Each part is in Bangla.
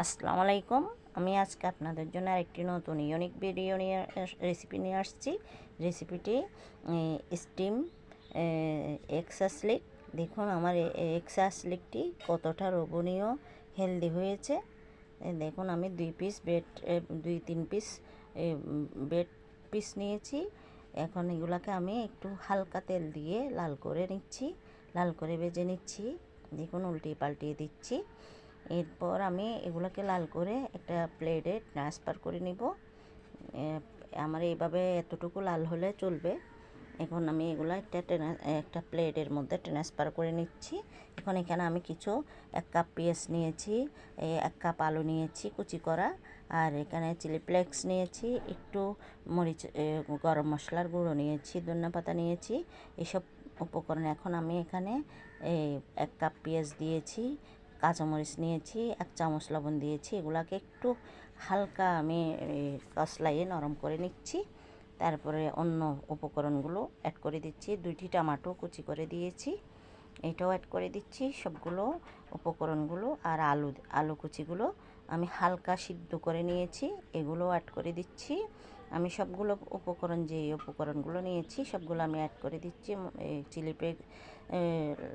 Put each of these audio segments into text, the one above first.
আসসালামু আলাইকুম। আমি আজকে আপনাদের জন্য আরেকটি নতুন ইউনিক ভিডিও নিয়ে রেসিপি নিয়ে আসছি। রেসিপিটি স্টিম এগ সাসলিক। দেখুন আমার এগ সাসলিকটি কতটা লোভনীয় হেলদি হয়েছে। দেখুন আমি 2-3 পিস ব্রেড পিস নিয়েছি। এখন এগুলাকে আমি একটু হালকা তেল দিয়ে লাল করে নিচ্ছি, লাল করে ভেজে নিচ্ছি। দেখুন উল্টিয়ে পাল্টিয়ে দিচ্ছি। এরপর আমি এগুলোকে লাল করে একটা প্লেটে ট্রান্সফার করে নিব। আমার এইভাবে এতটুকু লাল হলে চলবে। এখন আমি এগুলো একটা প্লেটের মধ্যে ট্রান্সফার করে নিচ্ছি। এখন এখানে আমি 1 কাপ পেঁয়াজ নিয়েছি, 1 কাপ আলু নিয়েছি কুচি করা, আর এখানে চিলি ফ্লেক্স নিয়েছি, একটু মরিচ, গরম মশলার গুঁড়ো নিয়েছি, ধনেপাতা নিয়েছি, এসব উপকরণ। এখন আমি এখানে 1 কাপ পেঁয়াজ দিয়েছি, কাঁচামরিচ নিয়েছি, 1 চামচ লবণ দিয়েছি। এগুলাকে একটু হালকা আমি কষলাইয়ে নরম করে নিচ্ছি। তারপরে অন্য উপকরণগুলো অ্যাড করে দিচ্ছি। 2টি টমেটো কুচি করে দিয়েছি, এটাও অ্যাড করে দিচ্ছি। সবগুলো উপকরণগুলো আর আলু কুচিগুলো আমি হালকা সিদ্ধ করে নিয়েছি, এগুলো অ্যাড করে দিচ্ছি। আমি সবগুলো উপকরণগুলো নিয়েছি সবগুলো আমি অ্যাড করে দিচ্ছি। চিলি ফ্লেক্স,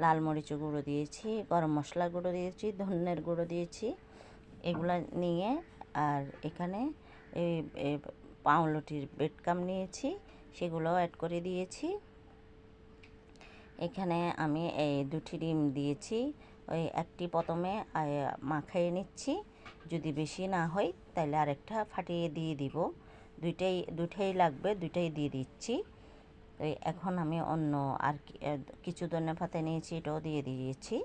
লাল মরিচ গুঁড়ো দিয়েছি, গরম মশলা গুঁড়ো দিয়েছি, ধনের গুঁড়ো দিয়েছি, এগুলো নিয়ে। আর এখানে পাউরুটির ব্রেডক্রাম নিয়েছি, সেগুলোও অ্যাড করে দিয়েছি। এখানে আমি 2টি ডিম দিয়েছি। ওই একটি প্রথমে মাখিয়ে নিচ্ছি, যদি বেশি না হয় তাহলে আরেকটা ফাটিয়ে দিয়ে দিব। দুটাই লাগবে, দুটাই দিয়ে দিচ্ছি। এখন আমি অন্য আর কিছু ধনেপাতা নিয়েছি, এটাও দিয়ে দিয়েছি।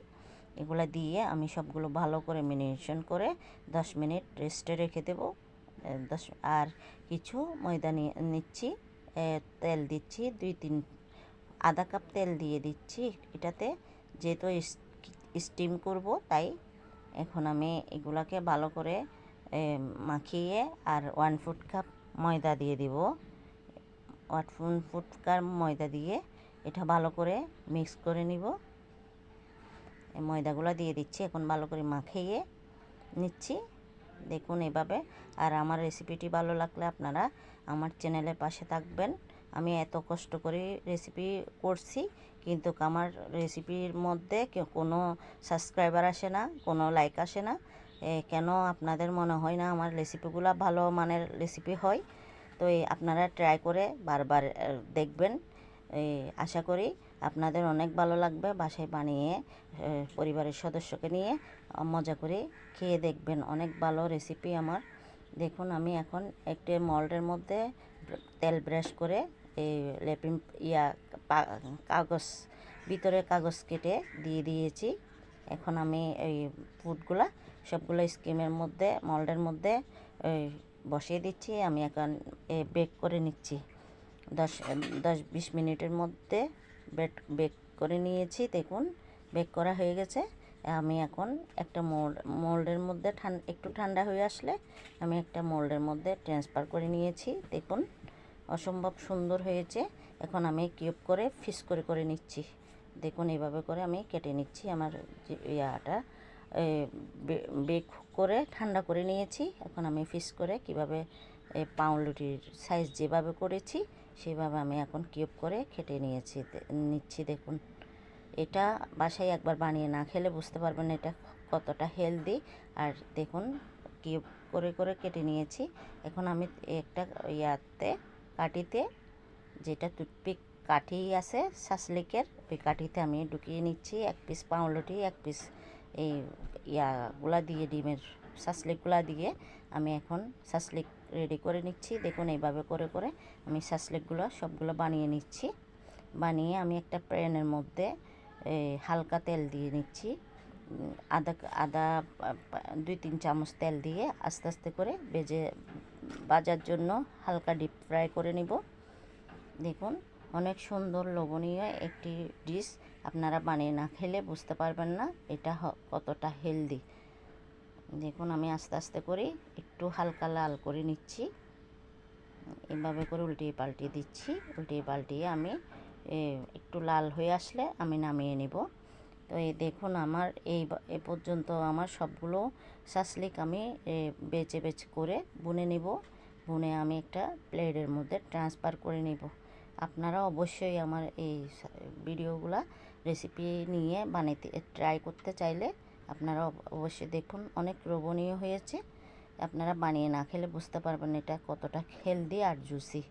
এগুলো দিয়ে আমি সবগুলো ভালো করে ম্যারিনেশন করে 10 মিনিট রেস্টে রেখে দেব। আর কিছু ময়দা নিচ্ছি, তেল দিচ্ছি, আধা কাপ তেল দিয়ে দিচ্ছি এটাতে, যেহেতু স্টিম করব তাই। এখন আমি এগুলাকে ভালো করে মাখিয়ে আর 1/4 কাপ ময়দা দিয়ে দিব। 1/4 কাপ ময়দা দিয়ে এটা ভালো করে মিক্স করে নিব। এই ময়দাগুলো দিয়ে দিচ্ছি, এখন ভালো করে মাখিয়ে নিচ্ছি। দেখুন এভাবে। আর আমার রেসিপিটি ভালো লাগলে আপনারা আমার চ্যানেলের পাশে থাকবেন। আমি এত কষ্ট করে রেসিপি করছি, কিন্তু আমার রেসিপির মধ্যে কোনো সাবস্ক্রাইবার আসে না, কোনো লাইক আসে না। কেন আপনাদের মনে হয় না আমার রেসিপিগুলো ভালো মানের রেসিপি হয়? তো আপনারা ট্রাই করে বারবার দেখবেন। আশা করি আপনাদের অনেক ভালো লাগবে। বাসায় বানিয়ে পরিবারের সদস্যকে নিয়ে মজা করে খেয়ে দেখবেন, অনেক ভালো রেসিপি আমার। দেখুন আমি এখন একটি মোল্ডের মধ্যে তেল ব্রাশ করে এই লেপিং কাগজ, ভিতরে কাগজ কেটে দিয়ে দিয়েছি। এখন আমি এই ফুডগুলা সবগুলো স্কিমের মধ্যে, মোল্ডের মধ্যে বসিয়ে দিচ্ছি। আমি এখন বেক করে নিচ্ছি 10-20 মিনিটের মধ্যে বেক করে নিয়েছি। দেখুন বেক করা হয়ে গেছে। আমি এখন একটা মোল্ডের মধ্যে একটু ঠান্ডা হয়ে আসলে আমি একটা মোল্ডের মধ্যে ট্রান্সফার করে নিয়েছি। দেখুন অসম্ভব সুন্দর হয়েছে। এখন আমি কিউব করে ফিস করে নিচ্ছি। দেখুন এইভাবে করে আমি কেটে নিচ্ছি। আমার যে বেক করে ঠান্ডা করে নিয়েছি। এখন আমি ফিস করে কীভাবে পাউরুটির সাইজ যেভাবে করেছি সেভাবে আমি এখন কিউব করে কেটে নিচ্ছি। দেখুন এটা বাসায় একবার বানিয়ে না খেলে বুঝতে পারবেন এটা কতটা হেলদি। আর দেখুন কিউব করে কেটে নিয়েছি। এখন আমি একটা কাঠিতে, যেটা টুথপিক কাঠি আছে সাসলিকের, ওই কাঠিতে আমি ঢুকিয়ে নিচ্ছি 1 পিস পাউরুটি, 1 পিস এই ইয়াগুলা দিয়ে, ডিমের সাসলিকগুলা দিয়ে আমি এখন সাসলিক রেডি করে নিচ্ছি। দেখুন এইভাবে করে আমি সাসলিকগুলো সবগুলো বানিয়ে নিচ্ছি। বানিয়ে আমি একটা প্যানের মধ্যে হালকা তেল দিয়ে নিচ্ছি। আদা 2-3 চামচ তেল দিয়ে আস্তে আস্তে করে ভাজার জন্য হালকা ডিপ ফ্রাই করে নিব। দেখুন অনেক সুন্দর লোভনীয় একটি ডিশ। আপনারা বানিয়ে না খেলে বুঝতে পারবেন না এটা কতটা হেলদি। দেখুন আমি আস্তে আস্তে করে একটু হালকা লাল করে নিচ্ছি। এভাবে করে উল্টিয়ে পাল্টিয়ে দিচ্ছি। উল্টিয়ে পাল্টিয়ে আমি একটু লাল হয়ে আসলে আমি নামিয়ে নেব। তো এই দেখুন আমার এ পর্যন্ত আমার সবগুলো শাসলিক আমি বেছে বেছে করে বুনে নেব। বুনে আমি একটা প্লেটের মধ্যে ট্রান্সফার করে নেব। আপনারা অবশ্যই আমার এই ভিডিওগুলা রেসিপি নিয়ে বানাতে ট্রাই করতে চাইলে আপনারা অবশ্যই দেখুন, অনেক লোভনীয় হয়েছে। আপনারা বানিয়ে না খেলে বুঝতে পারবেন এটা কতটা হেলদি আর জুসি।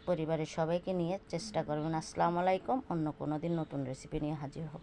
পরিবারের সবাইকে নিয়ে চেষ্টা করবেন। আসসালামু আলাইকুম। অন্য কোনো দিন নতুন রেসিপি নিয়ে হাজির হব।